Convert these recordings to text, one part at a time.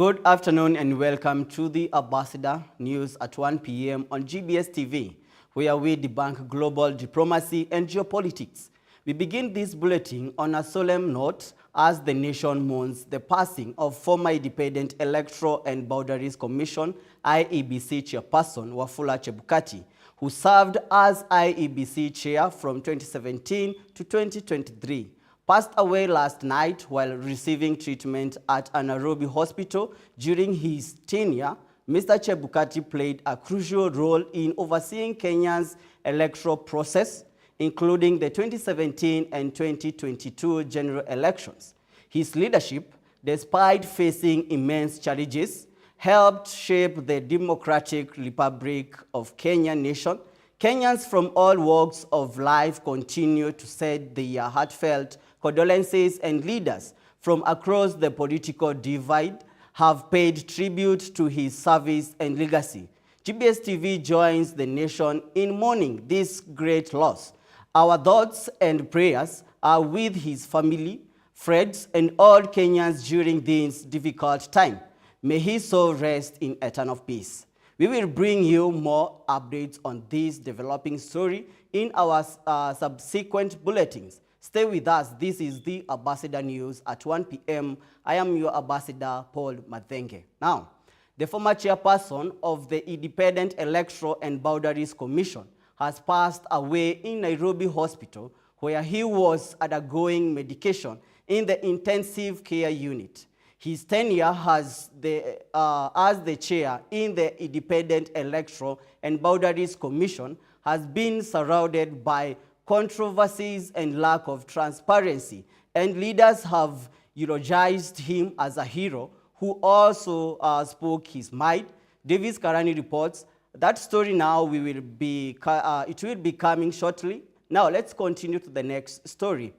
Good afternoon and welcome to the Ambassador News at 1 p.m. on GBS TV, where we debunk global diplomacy and geopolitics. We begin this bulletin on a solemn note as the nation mourns the passing of former Independent Electoral and Boundaries Commission IEBC chairperson Wafula Chebukati, who served as IEBC chair from 2017 to 2023. Passed away last night while receiving treatment at a Nairobi hospital. During his tenure, Mr. Chebukati played a crucial role in overseeing Kenya's electoral process, including the 2017 and 2022 general elections. His leadership, despite facing immense challenges, helped shape the Democratic Republic of Kenya nation. Kenyans from all walks of life continue to send their heartfelt condolences, and leaders from across the political divide have paid tribute to his service and legacy. GBS TV joins the nation in mourning this great loss. Our thoughts and prayers are with his family, friends, and all Kenyans during this difficult time. May his soul rest in eternal peace. We will bring you more updates on this developing story in our subsequent bulletins. Stay with us. This is the Ambassador News at 1 p.m. I am your Ambassador, Paul Mathenge. Now, the former chairperson of the Independent Electoral and Boundaries Commission has passed away in Nairobi Hospital, where he was undergoing medication in the intensive care unit. His tenure as the chair in the Independent Electoral and Boundaries Commission has been surrounded by controversies and lack of transparency, and leaders have eulogized him as a hero who also spoke his mind. Davis Karani reports that story. Now it will be coming shortly. Now let's continue to the next story.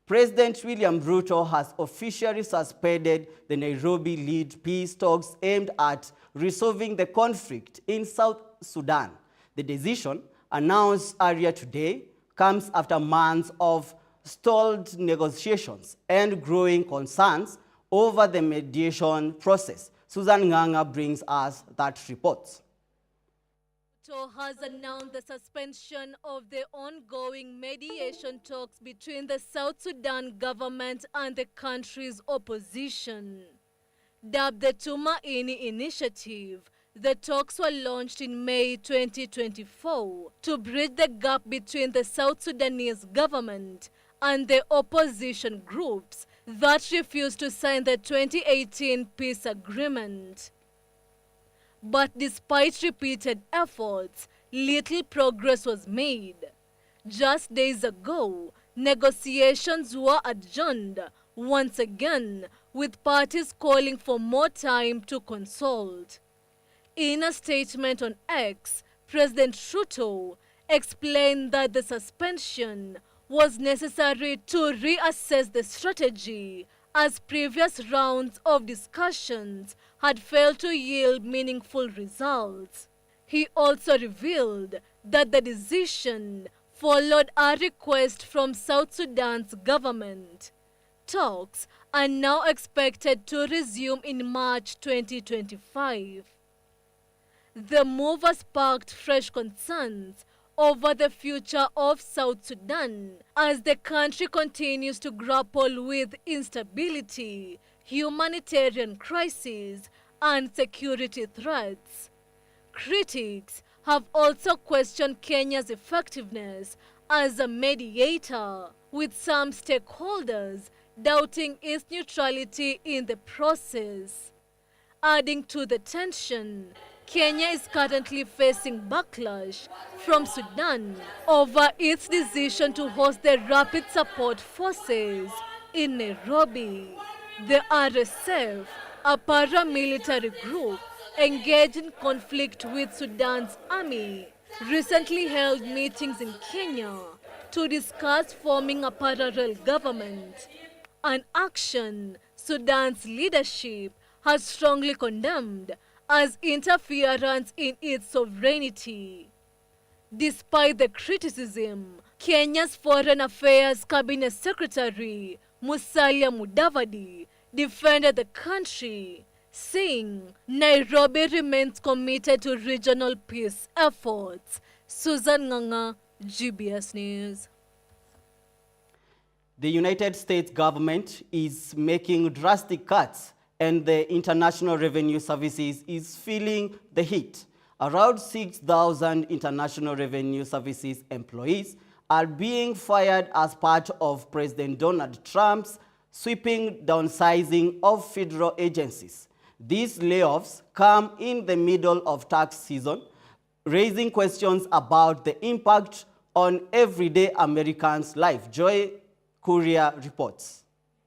President William Ruto has officially suspended the Nairobi-led peace talks aimed at resolving the conflict in South Sudan. The decision, announced earlier today, comes after months of stalled negotiations and growing concerns over the mediation process. Susan Nganga brings us that report. Ruto has announced the suspension of the ongoing mediation talks between the South Sudan government and the country's opposition. Dubbed the Tumaini Initiative, the talks were launched in May 2024 to bridge the gap between the South Sudanese government and the opposition groups that refused to sign the 2018 peace agreement. But despite repeated efforts, little progress was made. Just days ago, negotiations were adjourned once again, with parties calling for more time to consult. In a statement on X, President Ruto explained that the suspension was necessary to reassess the strategy, as previous rounds of discussions had failed to yield meaningful results. He also revealed that the decision followed a request from South Sudan's government. Talks are now expected to resume in March 2025. The move has sparked fresh concerns over the future of South Sudan as the country continues to grapple with instability, humanitarian crises, and security threats. Critics have also questioned Kenya's effectiveness as a mediator, with some stakeholders doubting its neutrality in the process. Adding to the tension, Kenya is currently facing backlash from Sudan over its decision to host the Rapid Support Forces in Nairobi. The RSF, a paramilitary group engaged in conflict with Sudan's army, recently held meetings in Kenya to discuss forming a parallel government, an action Sudan's leadership has strongly condemned as interference in its sovereignty. Despite the criticism, Kenya's Foreign Affairs Cabinet Secretary Musalia Mudavadi defended the country, saying Nairobi remains committed to regional peace efforts. Susan Nganga, GBS News. The United States government is making drastic cuts, and the International Revenue Services is feeling the heat. Around 6,000 International Revenue Services employees are being fired as part of President Donald Trump's sweeping downsizing of federal agencies. These layoffs come in the middle of tax season, raising questions about the impact on everyday Americans' life. Joy Courier reports.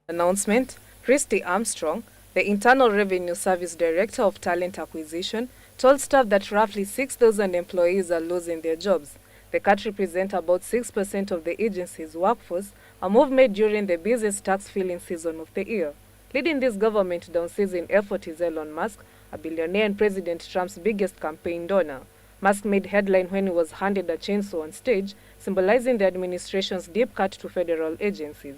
Announcement, Christy Armstrong, the Internal Revenue Service Director of Talent Acquisition, told staff that roughly 6,000 employees are losing their jobs. The cut represents about 6% of the agency's workforce, a move made during the busiest tax filing season of the year. Leading this government downsizing effort is Elon Musk, a billionaire and President Trump's biggest campaign donor. Musk made headline when he was handed a chainsaw on stage, symbolizing the administration's deep cut to federal agencies.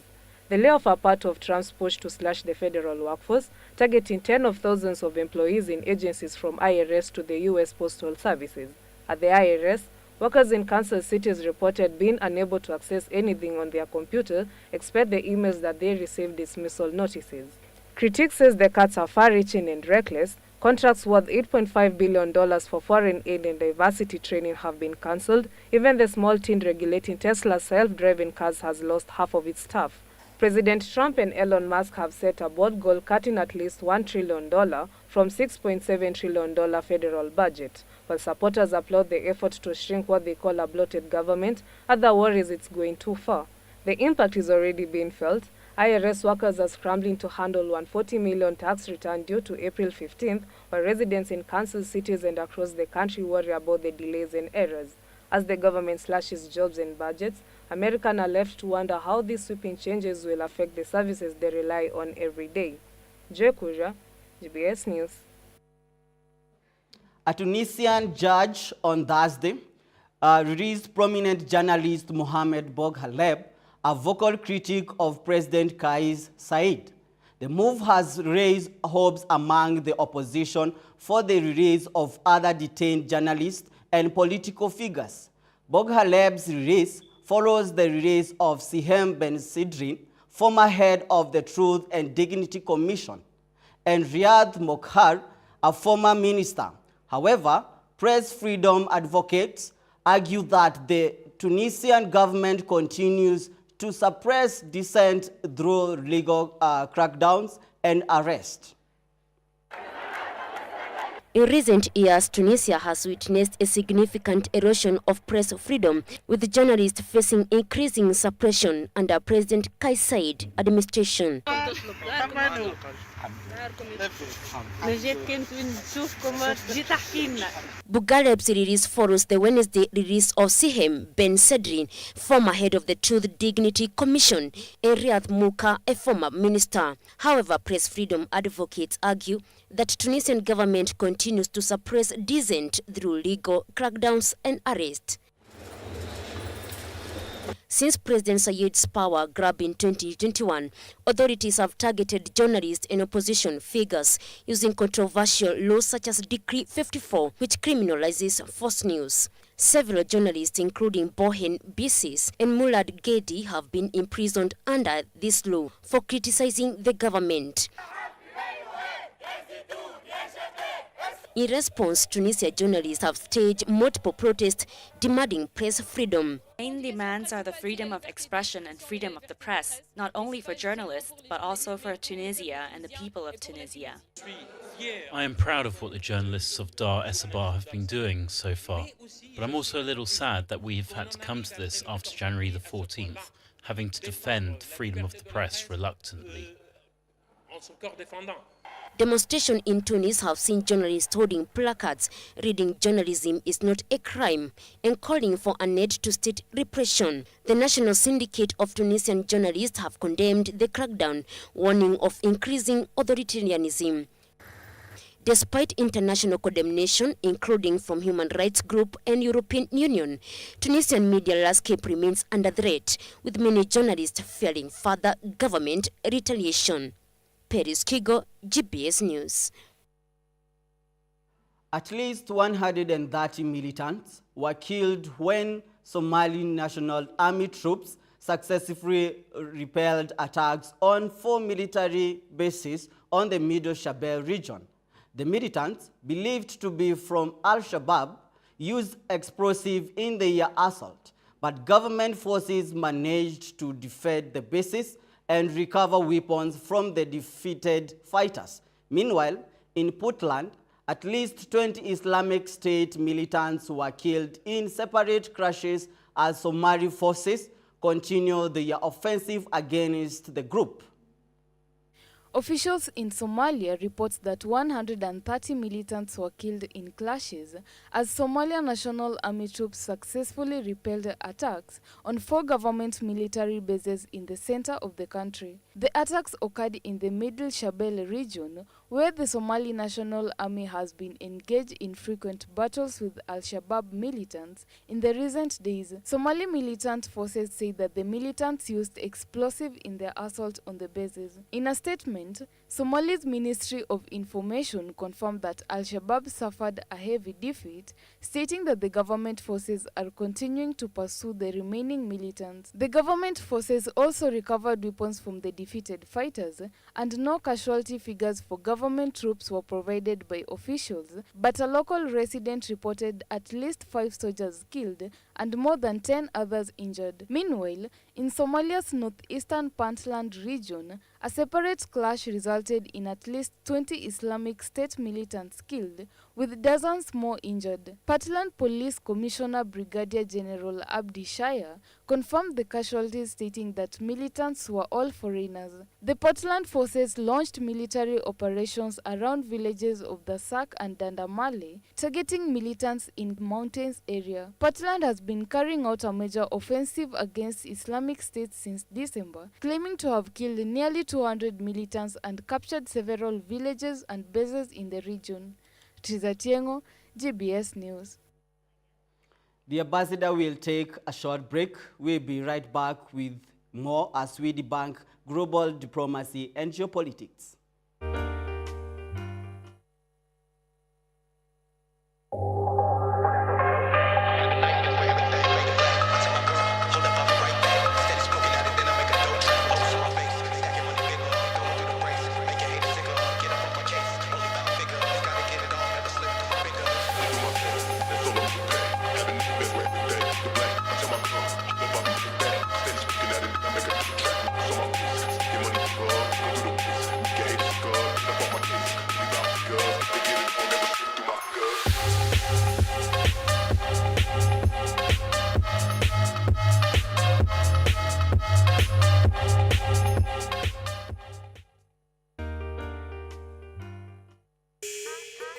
The layoffs are part of Trump's push to slash the federal workforce, targeting tens of thousands of employees in agencies from IRS to the U.S. Postal Services. At the IRS, workers in Kansas City reported being unable to access anything on their computer except the emails that they received dismissal notices. Critics says the cuts are far-reaching and reckless. Contracts worth $8.5 billion for foreign aid and diversity training have been cancelled. Even the small team regulating Tesla's self-driving cars has lost half of its staff. President Trump and Elon Musk have set a bold goal cutting at least $1 trillion from $6.7 trillion federal budget. While supporters applaud the effort to shrink what they call a bloated government, others worry it's going too far. The impact is already being felt. IRS workers are scrambling to handle 140 million tax return due to April 15th, while residents in Kansas cities and across the country worry about the delays and errors. As the government slashes jobs and budgets, Americans are left to wonder how these sweeping changes will affect the services they rely on every day. Joy Courier, GBS News. A Tunisian judge on Thursday released prominent journalist Mohamed Boghaleb, a vocal critic of President Kais Saied. The move has raised hopes among the opposition for the release of other detained journalists and political figures. Boghaleb's release follows the release of Sihem Ben Sidrin, former head of the Truth and Dignity Commission, and Riyad Mokhtar, a former minister. However, press freedom advocates argue that the Tunisian government continues to suppress dissent through legal crackdowns and arrest. In recent years, Tunisia has witnessed a significant erosion of press freedom, with journalists facing increasing suppression under President Kais Saied administration. Boghaleb's release follows the Wednesday release of Sihem Ben Sedrin, former head of the Truth Dignity Commission, and Riyad Mokhtar, a former minister. However, press freedom advocates argue that Tunisian government continues to suppress dissent through legal crackdowns and arrest. Since President Saied's power grab in 2021, authorities have targeted journalists and opposition figures using controversial laws such as Decree 54, which criminalizes false news. Several journalists, including Bohen Bisis and Mulad Gedi, have been imprisoned under this law for criticizing the government. In response, Tunisia journalists have staged multiple protests demanding press freedom. Main demands are the freedom of expression and freedom of the press, not only for journalists, but also for Tunisia and the people of Tunisia. I am proud of what the journalists of Dar es Sabah have been doing so far, but I'm also a little sad that we've had to come to this after January the 14th, having to defend freedom of the press reluctantly. Demonstrations in Tunis have seen journalists holding placards reading "Journalism is not a crime" and calling for an end to state repression. The National Syndicate of Tunisian Journalists have condemned the crackdown, warning of increasing authoritarianism. Despite international condemnation, including from human rights groups and European Union, Tunisian media landscape remains under threat, with many journalists fearing further government retaliation. Paris Kigo, GBS News. At least 130 militants were killed when Somali National Army troops successfully repelled attacks on 4 military bases on the Middle Shabelle region. The militants, believed to be from Al-Shabaab, used explosives in their assault, but government forces managed to defend the bases and recover weapons from the defeated fighters. Meanwhile, in Puntland, at least 20 Islamic State militants were killed in separate clashes as Somali forces continue their offensive against the group. Officials in Somalia report that 130 militants were killed in clashes as Somalia National Army troops successfully repelled attacks on 4 government military bases in the center of the country. The attacks occurred in the Middle Shabelle region, where the Somali National Army has been engaged in frequent battles with Al-Shabaab militants in the recent days. Somali militant forces say that the militants used explosives in their assault on the bases. In a statement, Somali's Ministry of Information confirmed that Al-Shabaab suffered a heavy defeat, stating that the government forces are continuing to pursue the remaining militants. The government forces also recovered weapons from the defeated fighters, and no casualty figures for government troops were provided by officials, but a local resident reported at least 5 soldiers killed and more than 10 others injured. Meanwhile, in Somalia's northeastern Puntland region, a separate clash resulted in at least 20 Islamic State militants killed, with dozens more injured. Puntland Police Commissioner Brigadier General Abdi Shire confirmed the casualties, stating that militants were all foreigners. The Puntland forces launched military operations around villages of the Sak and Dandamale, targeting militants in mountains area. Puntland has been carrying out a major offensive against Islamic State since December, claiming to have killed nearly 200 militants and captured several villages and bases in the region. Triza Tiengo, GBS News. The ambassador will take a short break. We'll be right back with more as we debunk global diplomacy and geopolitics.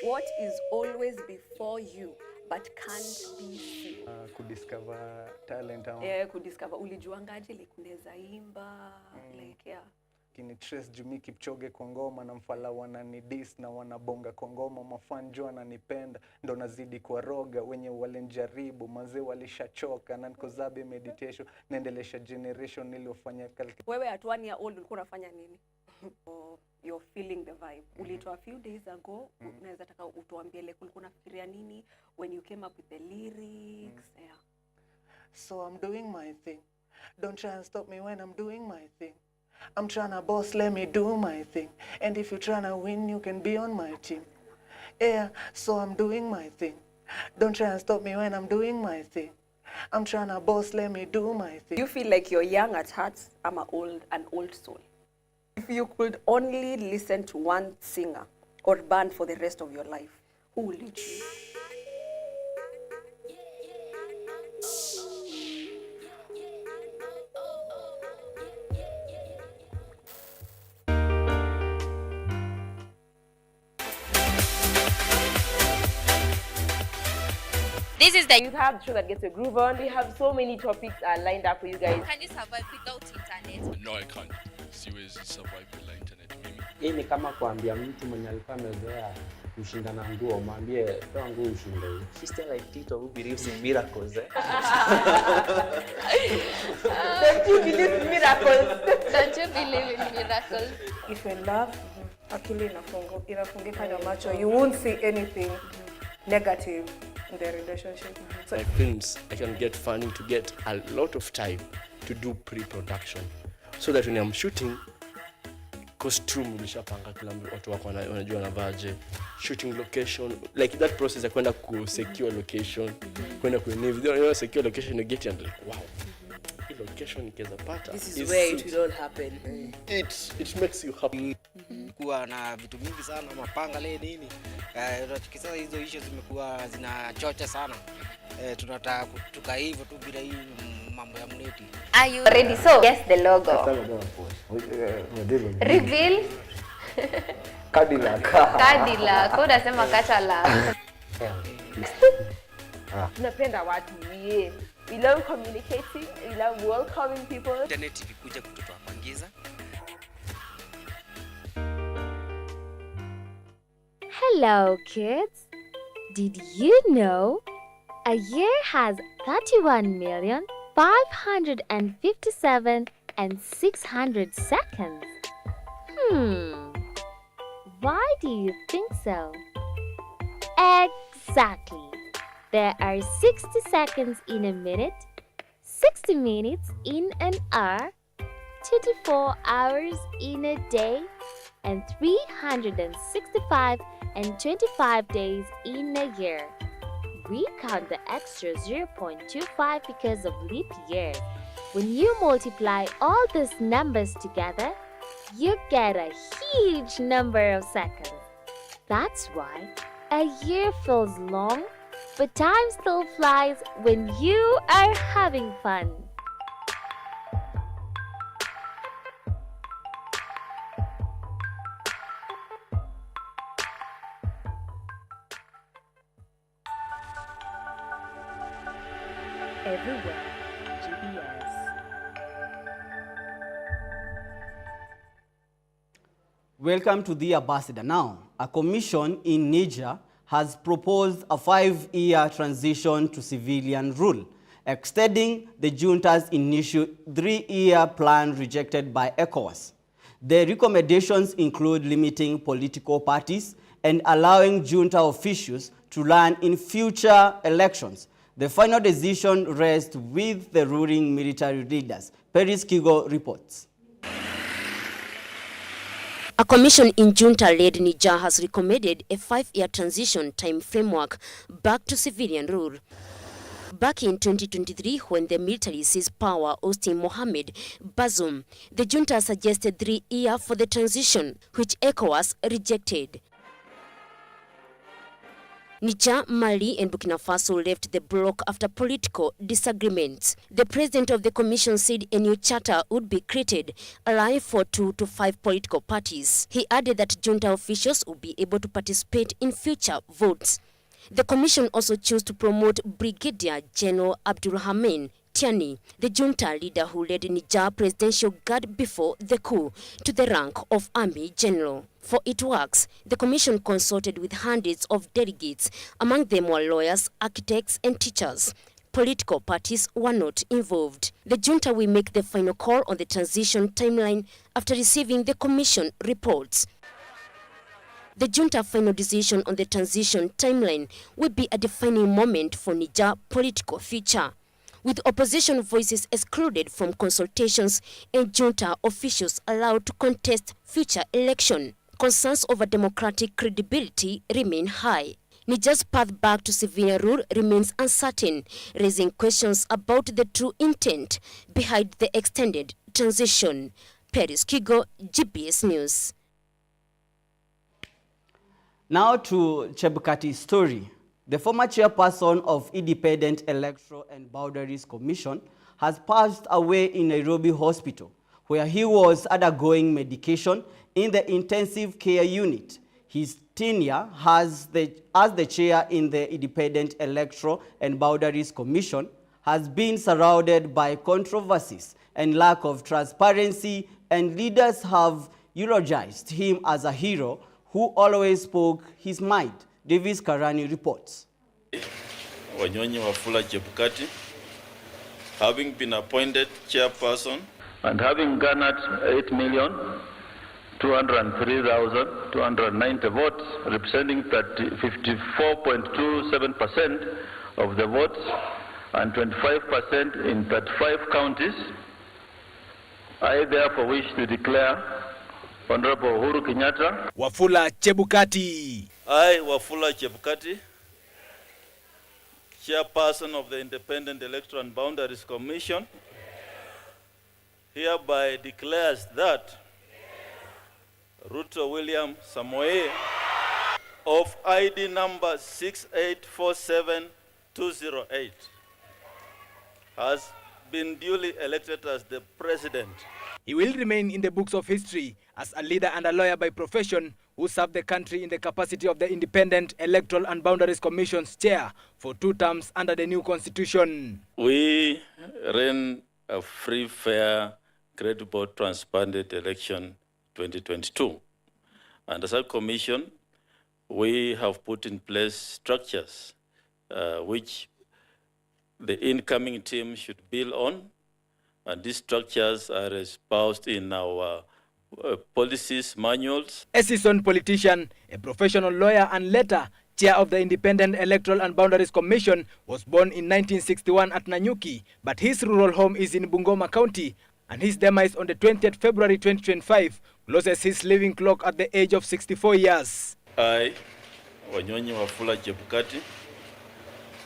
What is always before you but can't be seen? Kudiscover talent. Kudiscover. Ulijuangaje like unaweza imba like yeah. Kini Trace Jumi Kipchoge kwa ngoma na mfala wananidis na wanabonga kwa ngoma, mafanjo wananipenda ndo nazidi kwa roga, wenye walenjaribu mazee walishachoka na nikozabe meditation naendelesha generation niliofanya kalki. Wewe at 1 year old ulikuwa unafanya nini? You're feeling the vibe. Ulitoa a few days ago, unaweza taka utuambie like ulikuwa unafikiria nini when you came up with the lyrics? Yeah. So I'm doing my thing. Don't try and stop me when I'm doing my thing. I'm tryna boss, let me do my thing. And if you're tryna win, you can be on my team. Yeah, so I'm doing my thing. Don't try and stop me when I'm doing my thing. I'm tryna boss, let me do my thing. You feel like you're young at heart, I'm an old soul. If you could only listen to one singer or band for the rest of your life, who will you choose? This is the youth hub show that gets a groove on. We have so many topics lined up for you guys. Can you survive without internet? No, I can't. Siwezi survive bila internet mimi. Hii ni kama kuambia mtu mwenye alikuwa amezoea kushinda na nguo, mwambie toa nguo ushinde. She's still like Tito who believes in miracles. Don't you believe in miracles? Don't you believe in miracles? If you love, akili inafungika na macho, you won't see anything. negative in the relationship. So my films, I can get funding to get a lot of time to do pre-production, so that when I'm shooting, costume ulishapanga, kila watu wako wanajua wanavaje, shooting location, like that process ya kwenda ku secure location, kwenda ku secure location, you get and like wow, location ikeza pata, this is where it will all happen. It makes you happy. Kuwa na vitu mingi sana, mapanga le nini, tunachikisa hizo issues zimekuwa zinachocha sana. Tunataka kutuka hivyo tu bila hii mambo ya mneti. Are you ready? So guess the logo. Reveal. Cadillac. Cadillac. Unasema Cadillac. Tunapenda watu we love communicating, we love welcoming people. Internet ilikuja kutupangiza. Hello kids. Did you know a year has 31,557,600 seconds? Why do you think so? Exactly. There are 60 seconds in a minute, 60 minutes in an hour, 24 hours in a day, and 365 and 25 days in a year. We count the extra 0.25 because of leap year. When you multiply all these numbers together, you get a huge number of seconds. That's why a year feels long, but time still flies when you are having fun. Everywhere, GBS. Welcome to the Ambassador. Now, a commission in Niger has proposed a 5-year transition to civilian rule, extending the junta's initial 3-year plan rejected by ECOWAS. The recommendations include limiting political parties and allowing junta officials to run in future elections. The final decision rests with the ruling military leaders. Paris Kigo reports. A commission in junta-led Niger has recommended a 5-year transition time framework back to civilian rule. Back in 2023, when the military seized power, ousting Mohamed Bazoum, the junta suggested 3 years for the transition, which ECOWAS rejected. Niger, Mali, and Burkina Faso left the bloc after political disagreements. The president of the commission said a new charter would be created, allowing for 2 to 5 political parties. He added that junta officials would be able to participate in future votes. The commission also chose to promote Brigadier General Abdulrahman Tiani, the junta leader who led Niger Presidential Guard before the coup, to the rank of Army General. For its works, the commission consulted with hundreds of delegates. Among them were lawyers, architects, and teachers. Political parties were not involved. The junta will make the final call on the transition timeline after receiving the commission reports. The junta final decision on the transition timeline will be a defining moment for Niger political future. With opposition voices excluded from consultations and junta officials allowed to contest future election, concerns over democratic credibility remain high. Niger's path back to civilian rule remains uncertain, raising questions about the true intent behind the extended transition. Paris Kigo, GBS News. Now to Chebukati's story. The former chairperson of Independent Electoral and Boundaries Commission has passed away in Nairobi Hospital, where he was undergoing medication in the intensive care unit. His tenure as the chair in the Independent Electoral and Boundaries Commission has been surrounded by controversies and lack of transparency, and leaders have eulogized him as a hero who always spoke his mind. Davis Karani reports. Wanyonyi Wafula Chebukati, having been appointed chairperson and having garnered 8 million 203,290 votes, representing 54.27% of the votes and 25% in 35 counties. I therefore wish to declare Honorable Uhuru Kenyatta Wafula Chebukati. I, Wafula Chebukati, Chairperson of the Independent Electoral and Boundaries Commission, hereby declares that Ruto William Samoei of ID number 6847208 has been duly elected as the president. He will remain in the books of history as a leader and a lawyer by profession who served the country in the capacity of the Independent Electoral and Boundaries Commission's chair for 2 terms under the new constitution. We ran a free, fair, credible, transparent election 2022. And as a commission, we have put in place structures which the incoming team should build on. And these structures are espoused in our policies manuals. A seasoned politician, a professional lawyer, and later chair of the Independent Electoral and Boundaries Commission, was born in 1961 at Nanyuki, but his rural home is in Bungoma County, and his demise on the 20th February 2025 closes his living clock at the age of 64 years. I, Wanyonyi Wafula Chebukati,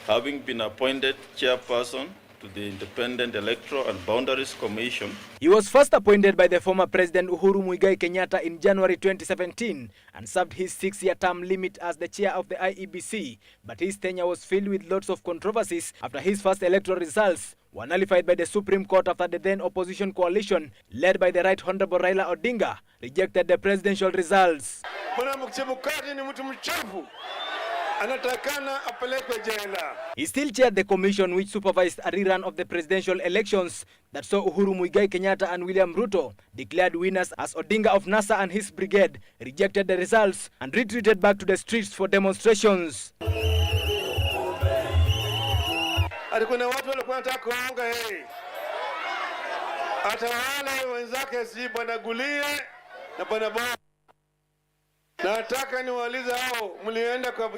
having been appointed chairperson to the Independent Electoral and Boundaries Commission. He was first appointed by the former President Uhuru Muigai Kenyatta in January 2017 and served his 6-year term limit as the chair of the IEBC. But his tenure was filled with lots of controversies after his first electoral results were nullified by the Supreme Court after the then opposition coalition, led by the Right Honorable Raila Odinga, rejected the presidential results. He still chaired the commission which supervised a rerun of the presidential elections that saw Uhuru Muigai Kenyatta and William Ruto declared winners as Odinga of NASA and his brigade rejected the results and retreated back to the streets for demonstrations. Kuna watu walikuwa wanataka kuonga yeye. Hata wale wenzake si Bwana Gulie na Bwana Baba. Nataka niwaulize hao mlienda kwa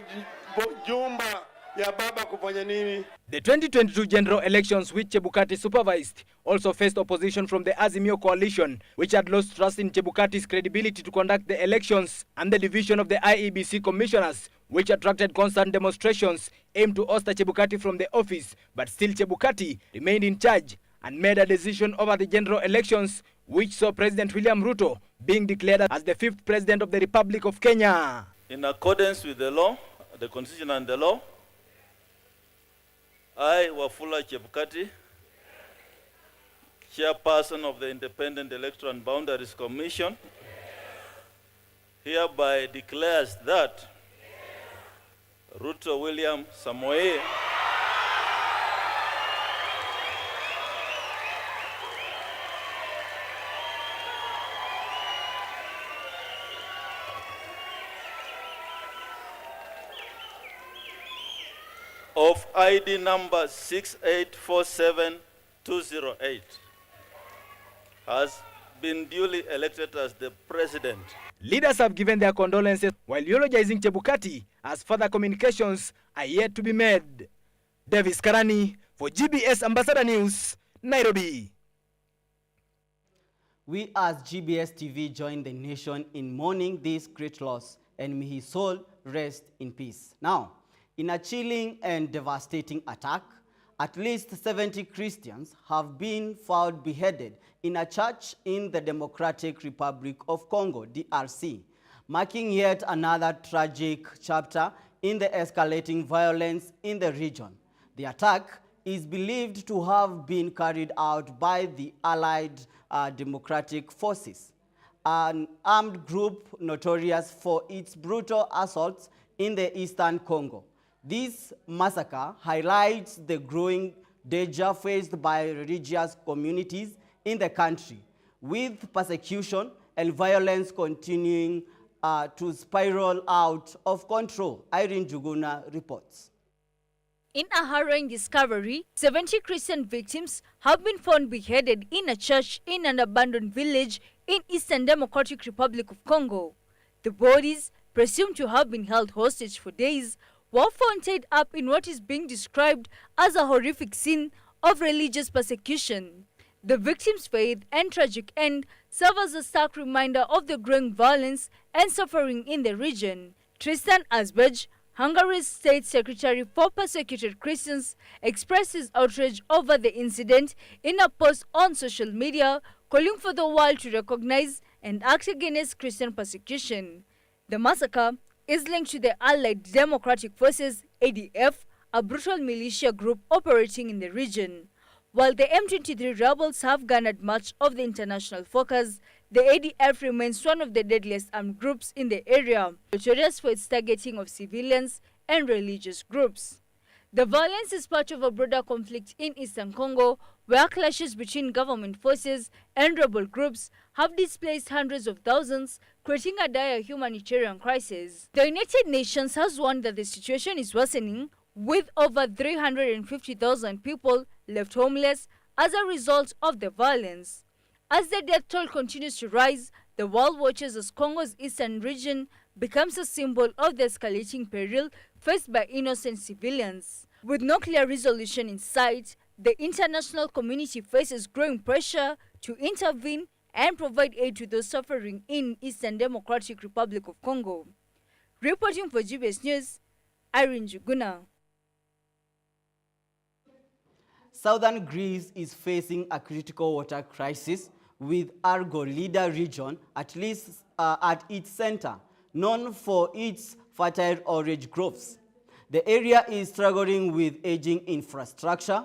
jumba ya baba kufanya nini? The 2022 general elections which Chebukati supervised also faced opposition from the Azimio coalition, which had lost trust in Chebukati's credibility to conduct the elections, and the division of the IEBC commissioners, which attracted constant demonstrations aimed to oust Chebukati from the office. But still Chebukati remained in charge and made a decision over the general elections, which saw President William Ruto being declared as the 5th president of the Republic of Kenya. In accordance with the law, the constitution and the law, I, Wafula Chebukati, chairperson of the Independent Electoral and Boundaries Commission, hereby declares that Ruto William Samoei of ID number 6847208 has been duly elected as the president. Leaders have given their condolences while eulogizing Chebukati as further communications are yet to be made. Davis Karani for GBS Ambassador News, Nairobi. We as GBS TV join the nation in mourning this great loss, and may his soul rest in peace. Now, in a chilling and devastating attack, at least 70 Christians have been found beheaded in a church in the Democratic Republic of Congo, DRC, marking yet another tragic chapter in the escalating violence in the region. The attack is believed to have been carried out by the Allied Democratic Forces, an armed group notorious for its brutal assaults in the eastern Congo. This massacre highlights the growing danger faced by religious communities in the country, with persecution and violence continuing to spiral out of control. Irene Juguna reports. In a harrowing discovery, 70 Christian victims have been found beheaded in a church in an abandoned village in Eastern Democratic Republic of Congo. The bodies, presumed to have been held hostage for days, were found tied up in what is being described as a horrific scene of religious persecution. The victims' faith and tragic end serve as a stark reminder of the growing violence and suffering in the region. Tristan Azbej, Hungary's State Secretary for Persecuted Christians, expressed his outrage over the incident in a post on social media, calling for the world to recognize and act against Christian persecution. The massacre is linked to the Allied Democratic Forces, ADF, a brutal militia group operating in the region. While the M23 rebels have garnered much of the international focus, the ADF remains one of the deadliest armed groups in the area, notorious for its targeting of civilians and religious groups. The violence is part of a broader conflict in eastern Congo, where clashes between government forces and rebel groups have displaced hundreds of thousands, creating a dire humanitarian crisis. The United Nations has warned that the situation is worsening, with over 350,000 people left homeless as a result of the violence. As the death toll continues to rise, the world watches as Congo's eastern region becomes a symbol of the escalating peril faced by innocent civilians. With no clear resolution in sight, the international community faces growing pressure to intervene and provide aid to those suffering in Eastern Democratic Republic of Congo. Reporting for GBS News, Irene Juguna. Southern Greece is facing a critical water crisis, with Argolida region at its center, known for its fertile orange groves. The area is struggling with aging infrastructure,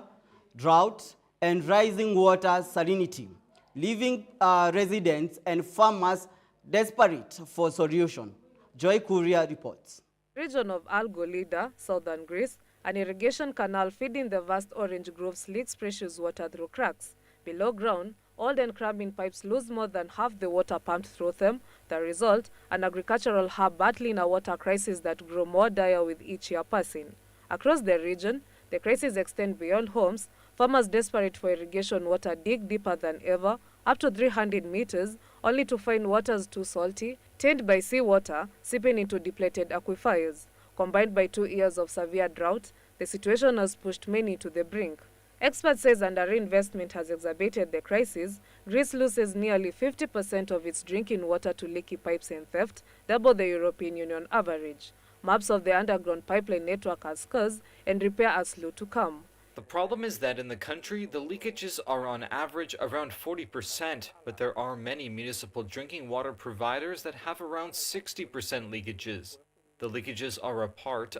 drought, and rising water salinity, leaving residents and farmers desperate for solution. Joy Kuria reports. Region of Argolida, southern Greece, an irrigation canal feeding the vast orange groves leaks precious water through cracks. Below ground, old and crabbing pipes lose more than half the water pumped through them. The result, an agricultural hub battling a water crisis that grew more dire with each year passing. Across the region, the crisis extends beyond homes. Farmers desperate for irrigation water dig deeper than ever, up to 300 meters, only to find waters too salty, tainted by seawater, seeping into depleted aquifers. Combined by 2 years of severe drought, the situation has pushed many to the brink. Experts say underinvestment has exacerbated the crisis. Greece loses nearly 50% of its drinking water to leaky pipes and theft, double the European Union average. Maps of the underground pipeline network are scarce and repair are slow to come. The problem is that in the country, the leakages are on average around 40%, but there are many municipal drinking water providers that have around 60% leakages. The leakages are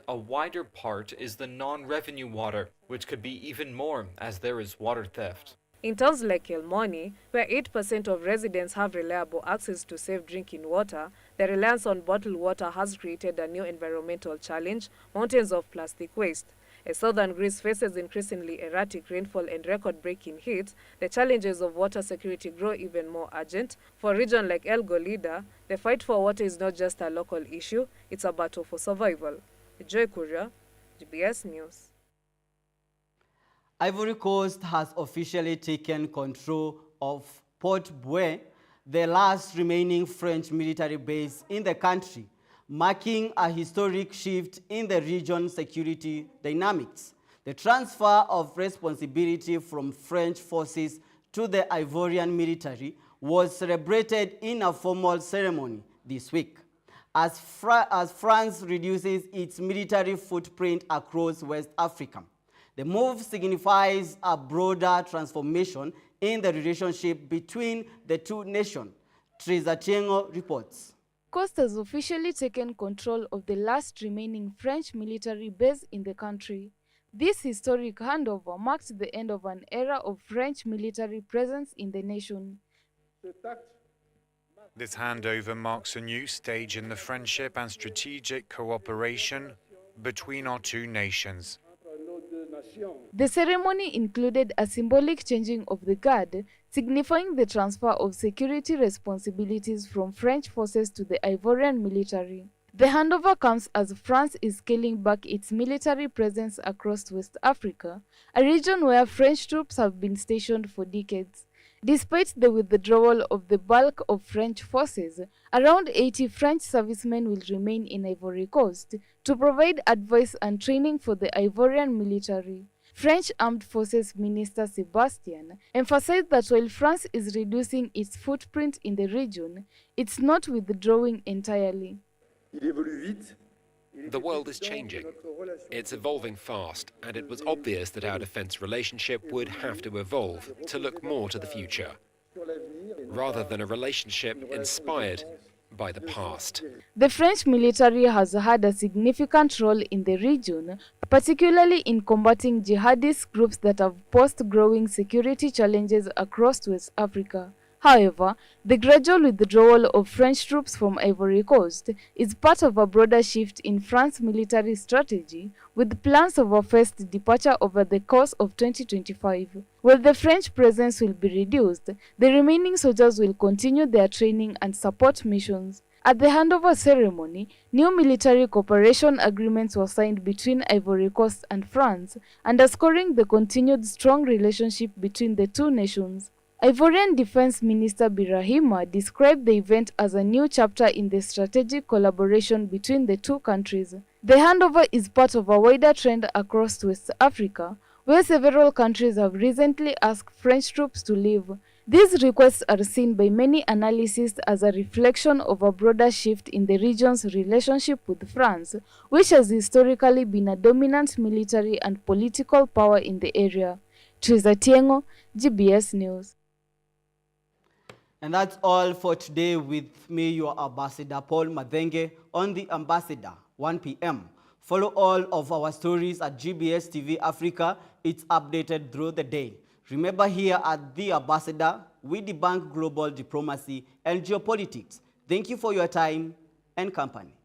a wider part is the non-revenue water, which could be even more as there is water theft. In towns like Elmoni, where 8% of residents have reliable access to safe drinking water, the reliance on bottled water has created a new environmental challenge, mountains of plastic waste. As southern Greece faces increasingly erratic rainfall and record-breaking heat, the challenges of water security grow even more urgent. For a region like Argolida, the fight for water is not just a local issue, it's a battle for survival. Joy Kuria, GBS News. Ivory Coast has officially taken control of Port Bouet, the last remaining French military base in the country, marking a historic shift in the region's security dynamics. The transfer of responsibility from French forces to the Ivorian military was celebrated in a formal ceremony this week, as France reduces its military footprint across West Africa. The move signifies a broader transformation in the relationship between the two nations. Teresa Tiengo reports. Coast has officially taken control of the last remaining French military base in the country. This historic handover marked the end of an era of French military presence in the nation. This handover marks a new stage in the friendship and strategic cooperation between our two nations. The ceremony included a symbolic changing of the guard, signifying the transfer of security responsibilities from French forces to the Ivorian military. The handover comes as France is scaling back its military presence across West Africa, a region where French troops have been stationed for decades. Despite the withdrawal of the bulk of French forces, around 80 French servicemen will remain in Ivory Coast to provide advice and training for the Ivorian military. French Armed Forces Minister Sebastien emphasized that while France is reducing its footprint in the region, it's not withdrawing entirely. The world is changing. It's evolving fast, and it was obvious that our defense relationship would have to evolve to look more to the future, rather than a relationship inspired by the past. The French military has had a significant role in the region, particularly in combating jihadist groups that have posed growing security challenges across West Africa. However, the gradual withdrawal of French troops from Ivory Coast is part of a broader shift in France's military strategy, with plans of a phased departure over the course of 2025. While the French presence will be reduced, the remaining soldiers will continue their training and support missions. At the handover ceremony, new military cooperation agreements were signed between Ivory Coast and France, underscoring the continued strong relationship between the two nations. Ivorian Defense Minister Birahima described the event as a new chapter in the strategic collaboration between the two countries. The handover is part of a wider trend across West Africa, where several countries have recently asked French troops to leave. These requests are seen by many analysts as a reflection of a broader shift in the region's relationship with France, which has historically been a dominant military and political power in the area. Teresa Tiengo, GBS News. And that's all for today with me, your Ambassador Paul Madenge, on The Ambassador, 1 p.m. Follow all of our stories at GBS TV Africa. It's updated through the day. Remember, here at The Ambassador, we debunk global diplomacy and geopolitics. Thank you for your time and company.